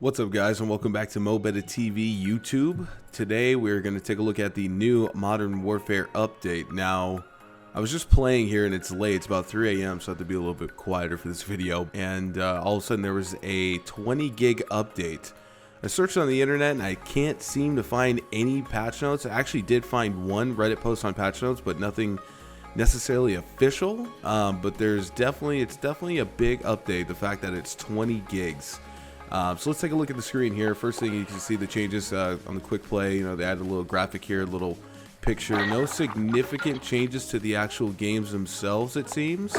What's up, guys, and welcome back to MoBetta TV YouTube. Today we're going to take a look at the new Modern Warfare update. Now, I was just playing here and it's late. It's about 3 a.m. so I have to be a little bit quieter for this video. And all of a sudden there was a 20 gig update. I searched on the internet and I can't seem to find any patch notes. I actually did find one Reddit post on patch notes, but nothing necessarily official. But it's definitely a big update, the fact that it's 20 gigs. So let's take a look at the screen here. First thing, you can see the changes on the quick play. You know, they added a little graphic here, a little picture. No significant changes to the actual games themselves, it seems,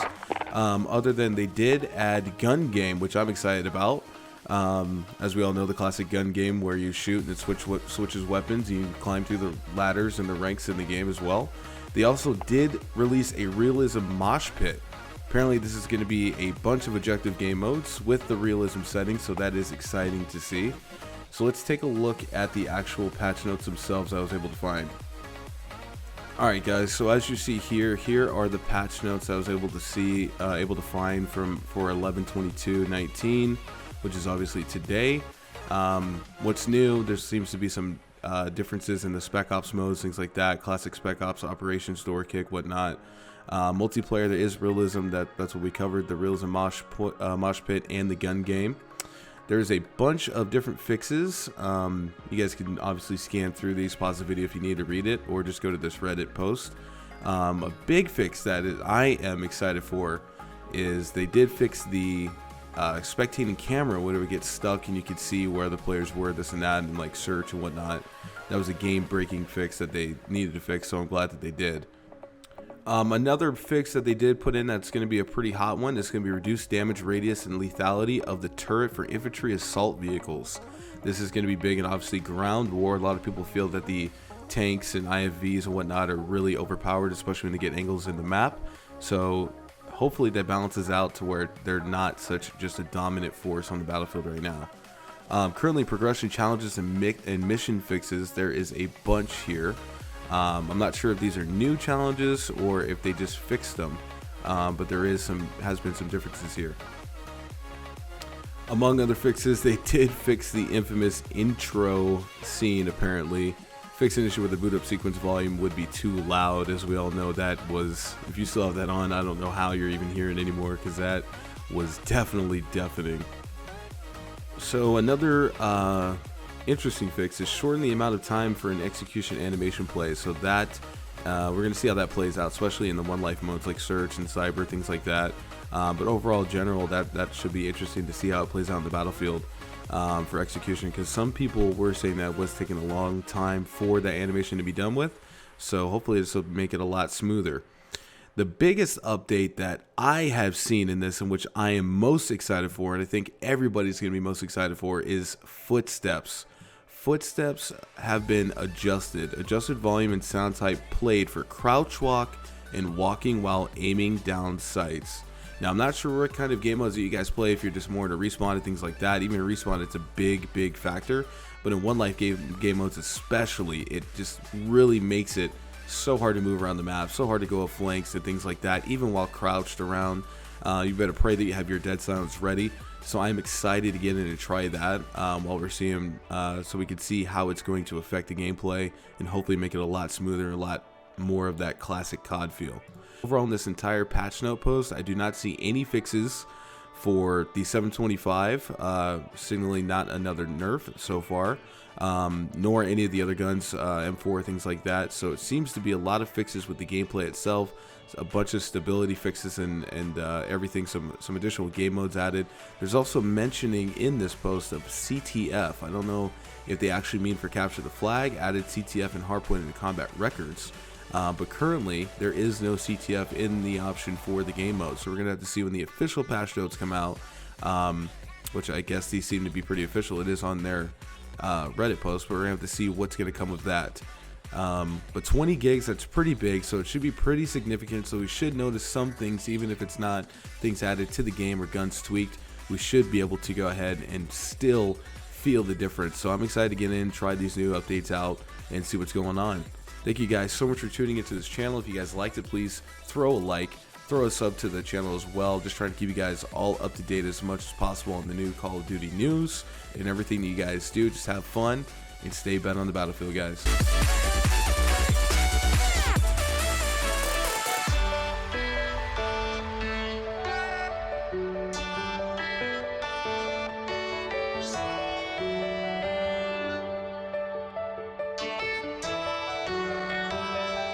other than they did add gun game, which I'm excited about. As we all know, the classic gun game where you shoot and it switches weapons. You can climb through the ladders and the ranks in the game as well. They also did release a realism mosh pit. Apparently this is going to be a bunch of objective game modes with the realism setting, so that is exciting to see. So let's take a look at the actual patch notes themselves I was able to find. Alright guys, so as you see here are the patch notes I was able to find for 11/22/19, which is obviously today. What's new, there seems to be some differences in the Spec Ops modes, things like that, classic Spec Ops, Operations, Door Kick, whatnot. Multiplayer, there is realism, that's what we covered, the realism mosh pit and the gun game. There's a bunch of different fixes. You guys can obviously scan through these, pause the video if you need to read it, or just go to this Reddit post. A big fix that I am excited for is they did fix the spectating camera when it would get stuck and you could see where the players were, this and that, and like search and whatnot. That was a game-breaking fix that they needed to fix, so I'm glad that they did. Another fix that they did put in that's going to be a pretty hot one is going to be reduced damage radius and lethality of the turret for infantry assault vehicles. This is going to be big in obviously ground war. A lot of people feel that the tanks and IFVs and whatnot are really overpowered, especially when they get angles in the map. So hopefully that balances out to where they're not such just a dominant force on the battlefield right now. Currently, progression challenges and mission fixes, there is a bunch here. I'm not sure if these are new challenges or if they just fixed them, but there has been some differences here. Among other fixes, they did fix the infamous intro scene, apparently. Fix an issue where the boot up sequence volume would be too loud. As we all know, that was, if you still have that on, I don't know how you're even hearing it anymore, because that was definitely deafening. So another interesting fix is shorten the amount of time for an execution animation play, so that we're going to see how that plays out, especially in the one life modes like search and cyber, things like that. But overall, general, that should be interesting to see how it plays out in the battlefield for execution, because some people were saying that it was taking a long time for that animation to be done with, so hopefully this will make it a lot smoother. The biggest update that I have seen in this, and which I am most excited for, and I think everybody's going to be most excited for, is footsteps. Footsteps have been adjusted. Adjusted volume and sound type played for crouch walk and walking while aiming down sights. Now, I'm not sure what kind of game modes that you guys play, if you're just more into respawn and things like that. Even respawn, it's a big factor. But in one life game modes especially, it just really makes it so hard to move around the map, so hard to go up flanks and things like that, even while crouched around. You better pray that you have your dead silence ready. So I'm excited to get in and try that while we're seeing, so we can see how it's going to affect the gameplay and hopefully make it a lot smoother, a lot more of that classic COD feel. Overall, in this entire patch note post, I do not see any fixes for the 725, signaling not another nerf so far, nor any of the other guns, M4, things like that. So it seems to be a lot of fixes with the gameplay itself, a bunch of stability fixes and everything, some additional game modes added. There's also mentioning in this post of CTF. I don't know if they actually mean for capture the flag, added CTF and hardpoint into combat records. But currently, there is no CTF in the option for the game mode. So we're going to have to see when the official patch notes come out, which I guess these seem to be pretty official. It is on their Reddit post, but we're going to have to see what's going to come of that. But 20 gigs, that's pretty big, so it should be pretty significant. So we should notice some things, even if it's not things added to the game or guns tweaked. We should be able to go ahead and still feel the difference. So I'm excited to get in, try these new updates out, and see what's going on. Thank you guys so much for tuning into this channel. If you guys liked it, please throw a like. throw a sub to the channel as well. Just trying to keep you guys all up to date as much as possible on the new Call of Duty news and everything that you guys do. Just have fun and stay bent on the battlefield, guys.